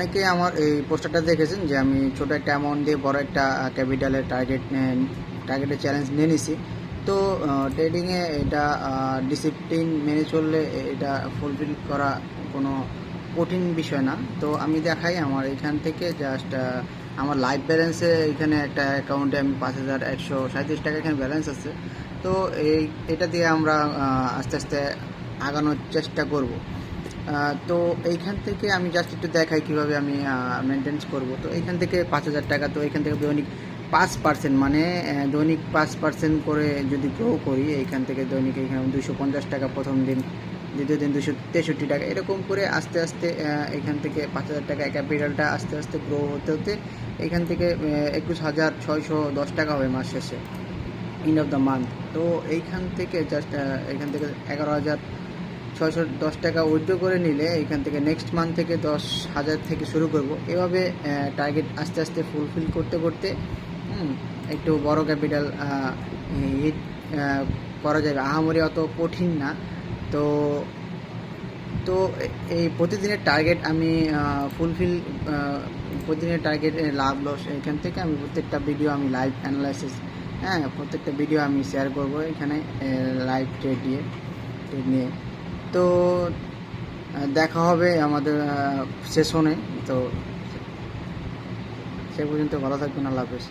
অনেকেই আমার এই পোস্টারটা দেখেছেন যে আমি ছোট একটা অ্যামাউন্ট দিয়ে বড় একটা ক্যাপিটালের টার্গেটের চ্যালেঞ্জ নিয়ে নিছি। তো ট্রেডিংয়ে এটা ডিসিপ্লিন মেনে চললে এটা ফুলফিল করা কোনো কঠিন বিষয় না। তো আমি দেখাই আমার এখান থেকে জাস্ট আমার লাইফ ব্যালেন্সে এখানে একটা অ্যাকাউন্টে আমি 5,137 টাকা এখানে ব্যালেন্স আছে। তো এটা দিয়ে আমরা আস্তে আস্তে আগানোর চেষ্টা করব। তো এইখান থেকে আমি জাস্ট একটু দেখাই কীভাবে আমি মেনটেন্স করব। তো এইখান থেকে 5,000 টাকা, তো এখান থেকে দৈনিক 5%, মানে দৈনিক 5% করে যদি গ্রো করি, এইখান থেকে দৈনিক এখানে 250 টাকা প্রথম দিন, দ্বিতীয় দিন 263 টাকা, এরকম করে আস্তে আস্তে এখান থেকে 5,000 টাকা ক্যাপিটালটা আস্তে আস্তে গ্রো হতে হতে এখান থেকে 21,610 টাকা হবে মাস শেষে, এন্ড অফ দ্য মান্থ। তো এইখান থেকে জাস্ট এখান থেকে 11,610 টাকা উইথড্র করে নিলে এখান থেকে নেক্সট মান্থ থেকে 10,000 থেকে শুরু করব। এভাবে টার্গেট আস্তে আস্তে ফুলফিল করতে করতে একটু বড় ক্যাপিটাল হিট করা যাবে। আহামরি অত কঠিন না। তো তো এই প্রতিদিনের টার্গেট আমি ফুলফিল, প্রতিদিনের টার্গেট লাভ লস এখান থেকে আমি প্রত্যেকটা ভিডিও আমি লাইভ অ্যানালাইসিস, প্রত্যেকটা ভিডিও আমি শেয়ার করব এখানে লাইভ ট্রেড নিয়ে। তো দেখা হবে আমাদের সেশনে। তো সে পর্যন্ত ভালো থাকবেন, আল্লাহ হাফেজ।